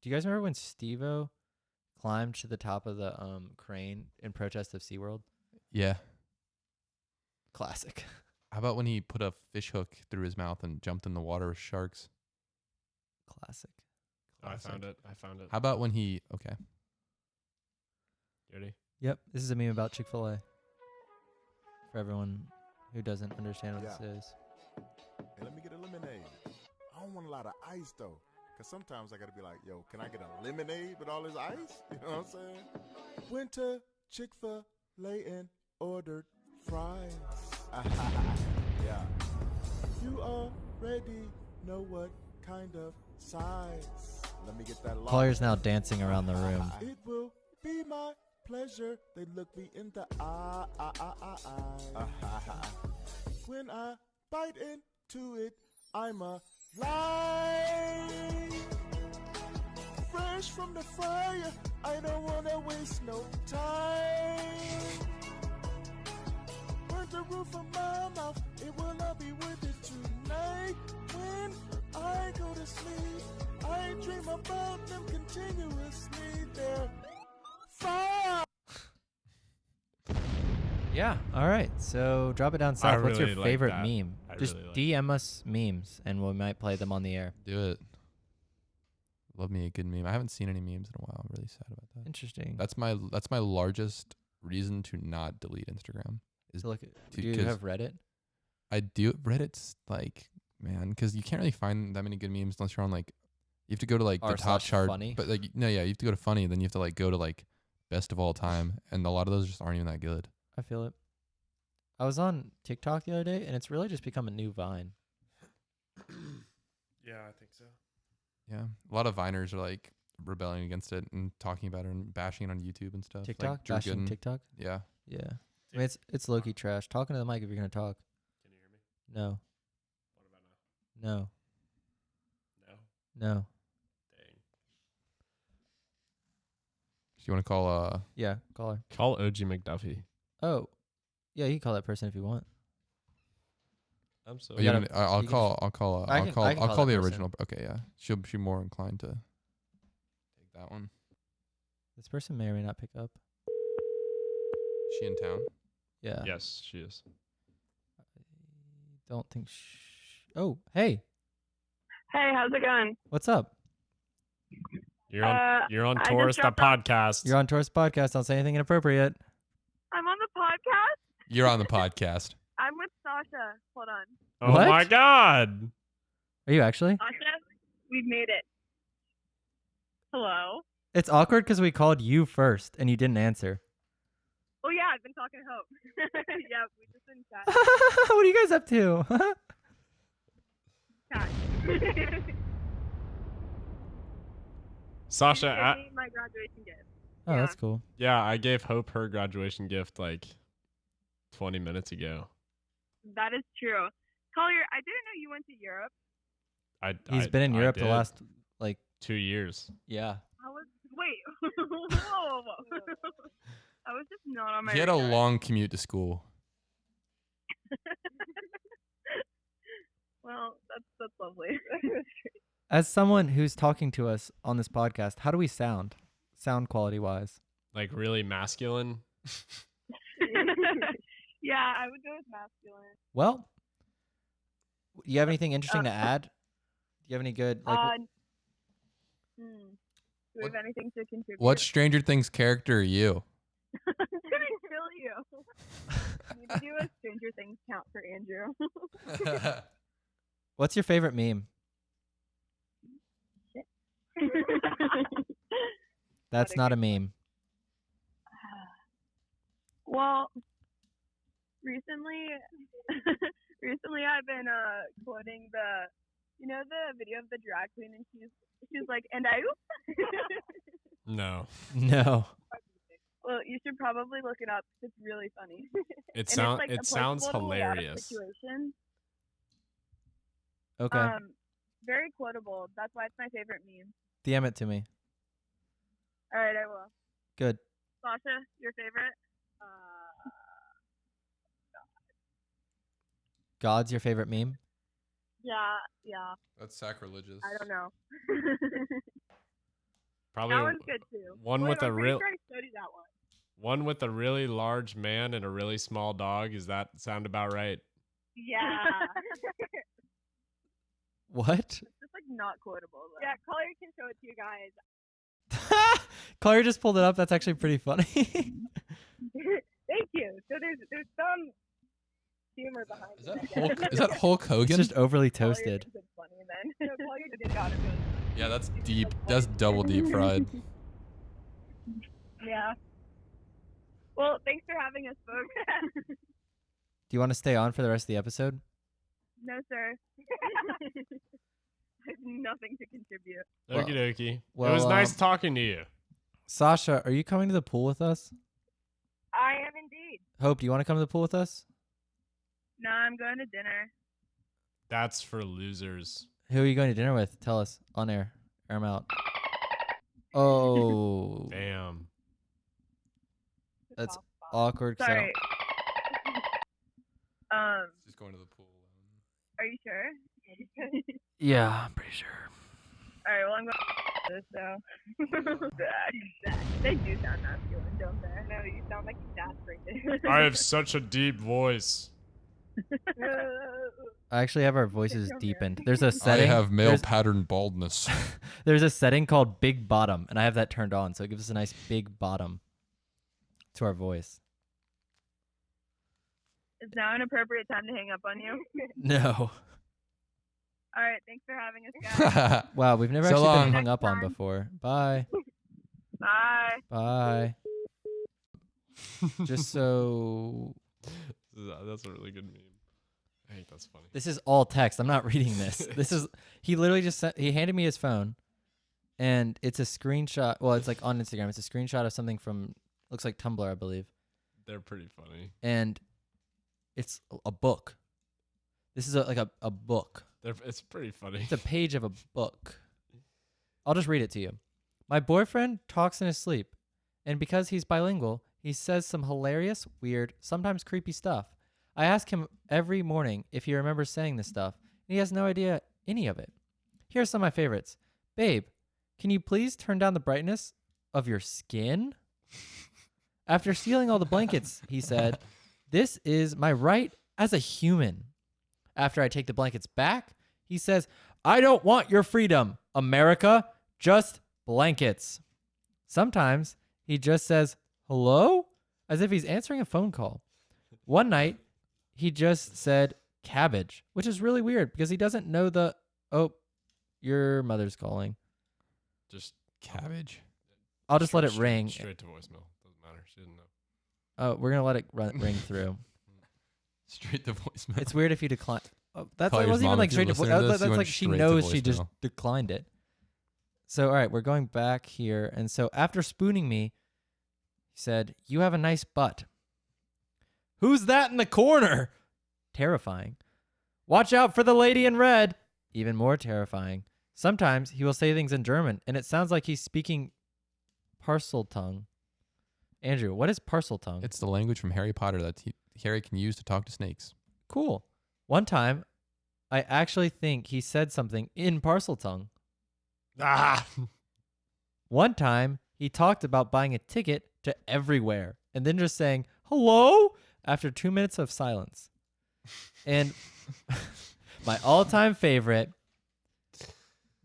Do you guys remember when Steve-O climbed to the top of the crane in protest of SeaWorld? Yeah. Classic. How about when he put a fish hook through his mouth and jumped in the water with sharks? Classic. Oh, I found it. How about when he... Okay. You ready? Yep. This is a meme about Chick-fil-A. For everyone who doesn't understand what this is. Hey, let me get a lemonade. I don't want a lot of ice, though. Because sometimes I got to be like, yo, can I get a lemonade with all this ice? You know what I'm saying? Went to Chick-fil-A and ordered fries. Yeah. You already know what kind of size. Let me get that. Collier's now dancing around the room. It will be my pleasure. They look me in the eye. When I bite into it, I'm alive. Fresh from the fire, I don't wanna waste no time. Burn the roof of my mouth, it will not be worth it tonight. When I go to sleep, I dream about them continuously. They're fire. Yeah. All right. So drop it down south. What's your really like favorite that. meme? I Just really like DM us memes, and we might play them on the air. Do it. Love me a good meme. I haven't seen any memes in a while. I'm really sad about that. Interesting. That's my largest reason to not delete Instagram. Is So look, to- do you 'cause have Reddit? I do. Reddit's like, man, because you can't really find that many good memes unless you're on like, you have to go to like the top chart. Funny. But like, no, yeah, you have to go to funny. Then you have to like go to like best of all time, and a lot of those just aren't even that good. I feel it. I was on TikTok the other day, and it's really just become a new Vine. Yeah, I think so. Yeah, a lot of Viners are like rebelling against it and talking about it and bashing it on YouTube and stuff. TikTok? like Drew Bashing Gooden. TikTok? Yeah. Yeah. I mean, it's low-key trash. Talking to the mic if you're going to talk. Can you hear me? No. What about now? No. No. No. Dang. Do you want to call Yeah, call her. Call OG McDuffie. Oh. Yeah, you can call that person if you want. I'm so. Oh, you want me- I'll you can call. just- I'll call. I I'll can- call. I can I'll call call that the person. original. Okay, yeah. She'll be more inclined to take that one. This person may or may not pick up. Is she in town? Yeah. Yes, she is. Don't think. Oh, hey. Hey, how's it going? What's up? You're on. You're on I just Taurus the dropped off- podcast. You're on Taurus Podcast. Don't say anything inappropriate. I'm on the podcast. You're on the podcast. I'm with Sasha. Hold on. Oh What? my God. Are you actually? Sasha, we've made it. Hello? It's awkward because we called you first and you didn't answer. Oh, yeah, I've been talking to Hope. Yeah, we've just been chatting. What are you guys up to? Chat. Sasha, She gave me my graduation gift. Oh, Yeah. that's cool. yeah, I gave Hope her graduation gift like 20 minutes ago. That is true. Collier, I didn't know you went to Europe. He's been in I Europe the did. last, like, 2 years. yeah. I was wait. Whoa. I was just not on my He had a radar. long commute to school. Well, that's lovely. As someone who's talking to us on this podcast, how do we sound quality wise? Like really masculine. Yeah, I would go with masculine. Well, do you have anything interesting to add? Do you have any good, like, Do we have anything to contribute? What Stranger Things character are you? Did I kill you? I need to do a Stranger Things count for Andrew. what's your favorite meme? That's not a meme. Well, recently I've been quoting the video of the drag queen, and she's like, and I No. No. Well, you should probably look it up. It's really funny. It And it it's, sounds applicable to a lot of hilarious. situations. Okay. Very quotable. That's why it's my favorite meme. DM it to me. All right, I will. Good. Sasha, your favorite? God's your favorite meme? Yeah. That's sacrilegious. I don't know. Probably that one's good too. one Wait, with I'm a pretty real sure I showed you that one. one with a really large man and a really small dog. Is that sound about right? Yeah. What? It's just like not quotable. Though. Yeah, Collier can show it to you guys. Claire just pulled it up. That's actually pretty funny. Thank you. So there's some humor behind Is it. that Hulk? Is that Hulk It's Hogan? just overly Collier toasted. thinks it's funny then. So Collier did got it. Yeah, that's deep. That's double deep fried. Yeah. Well, thanks for having us, folks. Do you want to stay on for the rest of the episode? No, sir. I have nothing to contribute. Well- Okie dokie. well, it was nice talking to you. Sasha, are you coming to the pool with us? I am indeed. Hope, do you want to come to the pool with us? No, I'm going to dinner. That's for losers. Who are you going to dinner with? Tell us on air. Air 'em out. Oh. Damn. That's awkward. 'Cause I Sorry. Just going to the pool. Are you sure? Yeah, I'm pretty sure. All right, well, I'm going to this, so. They do sound masculine, don't they? No, you sound like your dad's right there. I have such a deep voice. I actually have our voices deepened. There's a setting. I have male there's- pattern baldness. There's a setting called Big Bottom, and I have that turned on, so it gives us a nice big bottom to our voice. Is now an appropriate time to hang up on you? No. All right, thanks for having us, guys. Wow, we've never So actually long. been hung up Next on time. before. Bye. Bye. Bye. Just so That's a really good meme. I think that's funny. this is all text. I'm not reading this. This is he literally just he handed me his phone, and it's a screenshot. Well, it's like on Instagram. It's a screenshot of something from looks like Tumblr, I believe, They're pretty funny. and it's a book. This is like a book. It's pretty funny. It's a page of a book. I'll just read it to you. My boyfriend talks in his sleep, and because he's bilingual, he says some hilarious, weird, sometimes creepy stuff. I ask him every morning if he remembers saying this stuff, and he has no idea any of it. Here are some of my favorites. Babe, can you please turn down the brightness of your skin? After stealing all the blankets, he said, this is my right as a human. After I take the blankets back, he says, I don't want your freedom, America, just blankets. Sometimes he just says, hello? As if he's answering a phone call. One night, he just said cabbage, which is really weird because he doesn't know your mother's calling. Just Cabbage. I'll just let it ring. Straight to voicemail. Doesn't matter. She didn't know. Oh, we're going to let it ring through. Straight to voicemail. It's weird if you decline. Oh, that Call your wasn't even mom like if you're straight to listening to voicemail. this. You That's went like she straight to knows she just voicemail. declined it. So, all right, we're going back here. And so after spooning me, he said, you have a nice butt. Who's that in the corner? Terrifying. Watch out for the lady in red. Even more terrifying. Sometimes he will say things in German, and it sounds like he's speaking parcel tongue. Andrew, what is parcel tongue? It's the language from Harry Potter that Harry can use to talk to snakes. Cool. One time, I actually think he said something in parcel tongue. Ah! One time, he talked about buying a ticket to everywhere and then just saying, hello, after 2 minutes of silence. And my all-time favorite,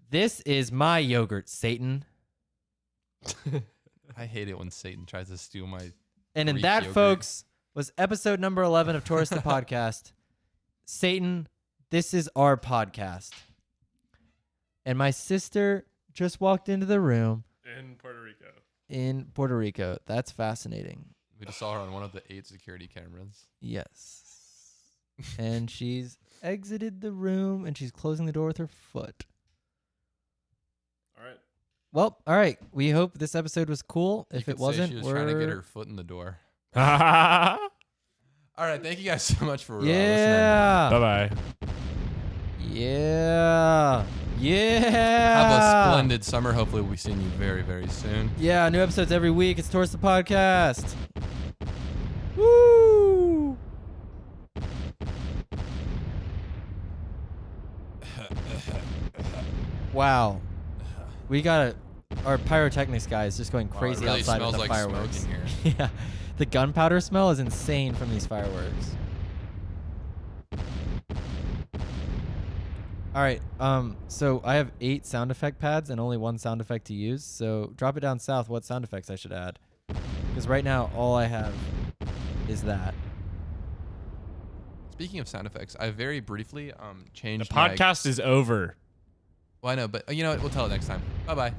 this is my yogurt, Satan. I hate it when Satan tries to steal my And in Greek that, yogurt. folks, was episode number 11 of Tourist the Podcast. Satan, this is our podcast. And my sister just walked into the room. In Puerto Rico. In Puerto Rico. That's fascinating. We just saw her on one of the 8 security cameras. Yes. And she's exited the room and she's closing the door with her foot. All right. Well, all right. We hope this episode was cool. You If could it say wasn't, she was we're trying to get her foot in the door. Bye All right, thank you guys so much for listening. yeah. bye. Yeah. Yeah. Have a splendid summer. Hopefully we'll be seeing you very, very soon. Yeah, new episodes every week. It's Tourist the Podcast. Woo! Wow. We got our pyrotechnics guy is just going Wow, it crazy really outside smells with the like smoke fireworks. in here. Yeah. The gunpowder smell is insane from these fireworks. All right. So I have 8 sound effect pads and only 1 sound effect to use. So drop it down south what sound effects I should add. Because right now all I have is that. Speaking of sound effects, I very briefly The changed podcast is over. Well, I know, but you know what? We'll tell it next time. Bye-bye.